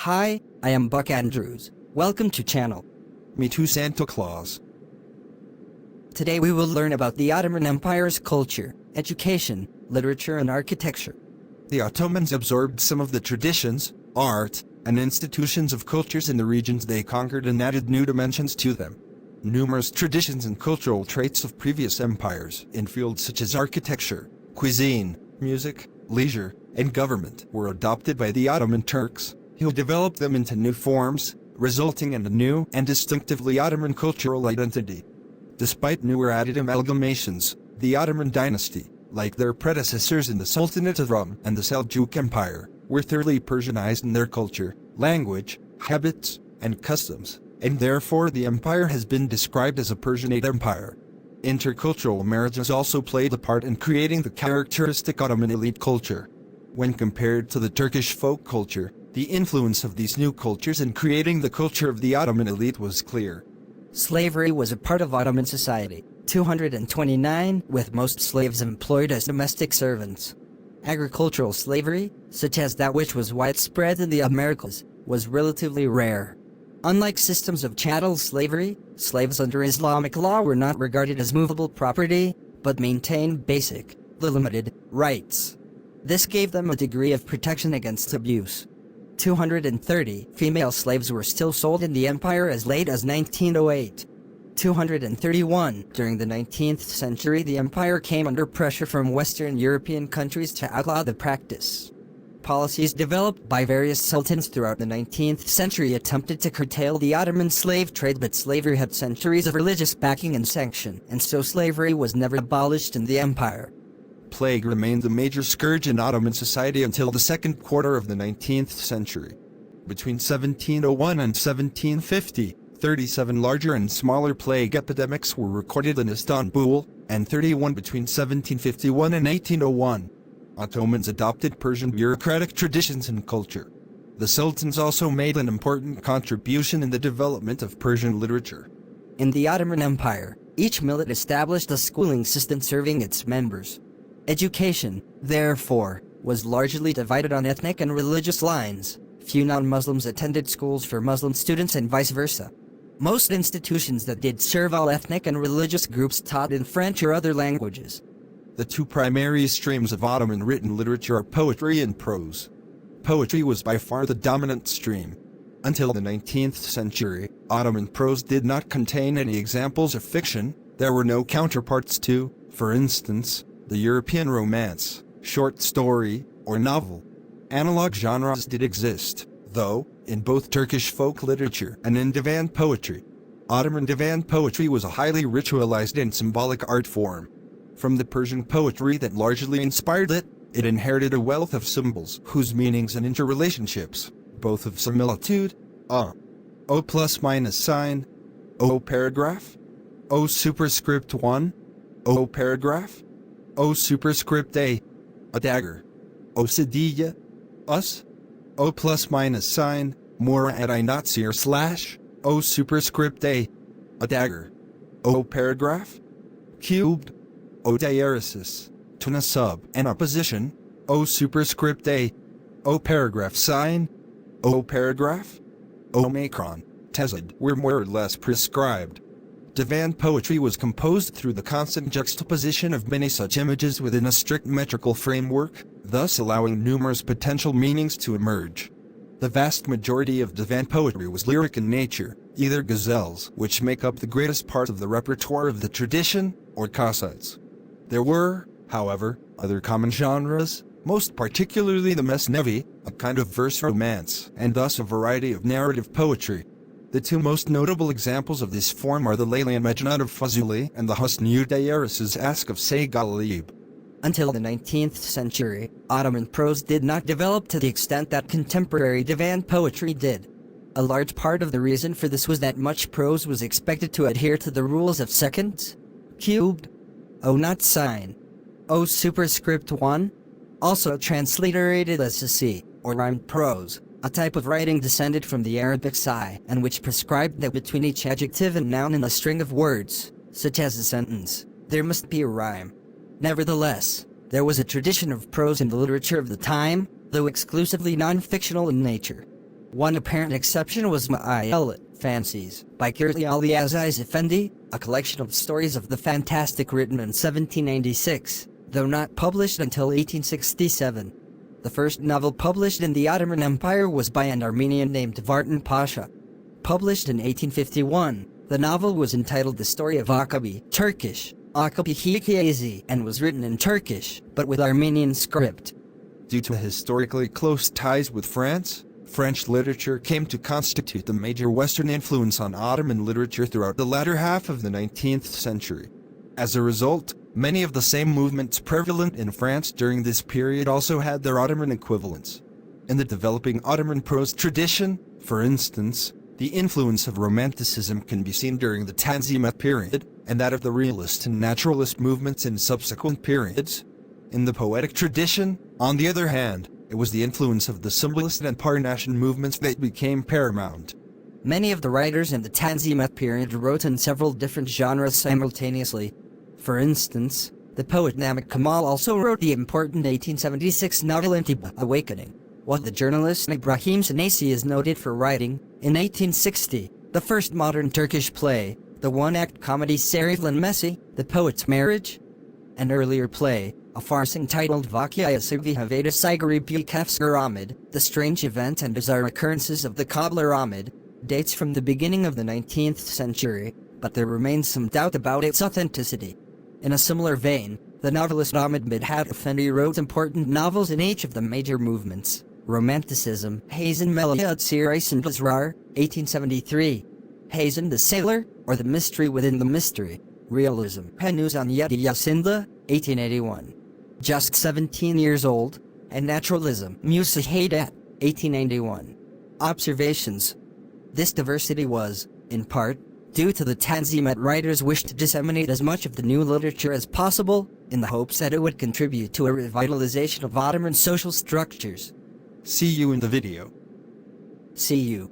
Hi, I am Buck Andrews. Welcome to channel. Me too, Santa Claus. Today we will learn about the Ottoman Empire's culture, education, literature and architecture. The Ottomans absorbed some of the traditions, art, and institutions of cultures in the regions they conquered and added new dimensions to them. Numerous traditions and cultural traits of previous empires in fields such as architecture, cuisine, music, leisure, and government were adopted by the Ottoman Turks, who developed them into new forms, resulting in a new and distinctively Ottoman cultural identity. Despite newer added amalgamations, the Ottoman dynasty, like their predecessors in the Sultanate of Rum and the Seljuk Empire, were thoroughly Persianized in their culture, language, habits, and customs, and therefore the empire has been described as a Persianate empire. Intercultural marriages also played a part in creating the characteristic Ottoman elite culture. When compared to the Turkish folk culture, the influence of these new cultures in creating the culture of the Ottoman elite was clear. Slavery was a part of Ottoman society, 229, with most slaves employed as domestic servants. Agricultural slavery, such as that which was widespread in the Americas, was relatively rare. Unlike systems of chattel slavery, slaves under Islamic law were not regarded as movable property, but maintained basic, limited, rights. This gave them a degree of protection against abuse. 230 female slaves were still sold in the empire as late as 1908. 231 During the 19th century, the empire came under pressure from Western European countries to outlaw the practice. Policies developed by various sultans throughout the 19th century attempted to curtail the Ottoman slave trade, but slavery had centuries of religious backing and sanction, and so slavery was never abolished in the empire. Plague remained a major scourge in Ottoman society until the second quarter of the 19th century. Between 1701 and 1750, 37 larger and smaller plague epidemics were recorded in Istanbul, and 31 between 1751 and 1801. Ottomans adopted Persian bureaucratic traditions and culture. The sultans also made an important contribution in the development of Persian literature. In the Ottoman Empire, each millet established a schooling system serving its members. Education, therefore, was largely divided on ethnic and religious lines. Few non-Muslims attended schools for Muslim students and vice versa. Most institutions that did serve all ethnic and religious groups taught in French or other languages. The two primary streams of Ottoman written literature are poetry and prose. Poetry was by far the dominant stream. Until the 19th century, Ottoman prose did not contain any examples of fiction. There were no counterparts to, for instance, the European romance, short story, or novel. Analog genres did exist, though, in both Turkish folk literature and in divan poetry. Ottoman divan poetry was a highly ritualized and symbolic art form. From the Persian poetry that largely inspired it, it inherited a wealth of symbols whose meanings and interrelationships, both of similitude, O plus minus sign, O paragraph, O superscript 1, O paragraph, O superscript A dagger, O cedilla, us, O plus minus sign, mora at I not seer slash, O superscript A dagger, O paragraph, cubed, O diaresis, tuna sub and opposition, O superscript A, O paragraph sign, O paragraph, O macron, tezid were more or less prescribed. Divan poetry was composed through the constant juxtaposition of many such images within a strict metrical framework, thus allowing numerous potential meanings to emerge. The vast majority of divan poetry was lyric in nature, either ghazals, which make up the greatest part of the repertoire of the tradition, or qasides. There were, however, other common genres, most particularly the mesnevi, a kind of verse romance, and thus a variety of narrative poetry. The two most notable examples of this form are the Layli and Majnun of Fazuli and the Husn-u Dayyaris's Ask of Say Ghalib. Until the 19th century, Ottoman prose did not develop to the extent that contemporary divan poetry did. A large part of the reason for this was that much prose was expected to adhere to the rules of seconds, cubed, O not sign, O superscript 1, also transliterated as sasi, or rhymed prose, a type of writing descended from the Arabic sai, and which prescribed that between each adjective and noun in a string of words, such as a sentence, there must be a rhyme. Nevertheless, there was a tradition of prose in the literature of the time, though exclusively non-fictional in nature. One apparent exception was Ma'ayalat Fancies by Kirli Ali Aziz Effendi, a collection of stories of the fantastic written in 1796, though not published until 1867. The first novel published in the Ottoman Empire was by an Armenian named Vartan Pasha. Published in 1851, the novel was entitled The Story of Akabi, Turkish, Akabi Hikayesi, and was written in Turkish, but with Armenian script. Due to historically close ties with France, French literature came to constitute the major Western influence on Ottoman literature throughout the latter half of the 19th century. As a result, many of the same movements prevalent in France during this period also had their Ottoman equivalents. In the developing Ottoman prose tradition, for instance, the influence of Romanticism can be seen during the Tanzimat period, and that of the realist and naturalist movements in subsequent periods. In the poetic tradition, on the other hand, it was the influence of the symbolist and Parnassian movements that became paramount. Many of the writers in the Tanzimat period wrote in several different genres simultaneously. For instance, the poet Namik Kemal also wrote the important 1876 novel Intiba Awakening, while the journalist Ibrahim Sanasi is noted for writing, in 1860, the first modern Turkish play, the one-act comedy Sarıflan Messi, The Poet's Marriage. An earlier play, a farce entitled Vakya Sırvi Havada Sigari Kafsgar Ahmed, The Strange Event and Bizarre Occurrences of the Cobbler Ahmed, dates from the beginning of the 19th century, but there remains some doubt about its authenticity. In a similar vein, the novelist Ahmed Midhat Effendi wrote important novels in each of the major movements: Romanticism, Hazen Meliyat Sirais and Bazrar, 1873, Hazen the Sailor, or The Mystery Within the Mystery, Realism, Henuzan Yedi Yasinda, 1881. Just 17 years old, and Naturalism, Musa Haydat, 1891. Observations. This diversity was, in part, due to the Tanzimat writers' wish to disseminate as much of the new literature as possible, in the hopes that it would contribute to a revitalization of Ottoman social structures. See you in the video. See you.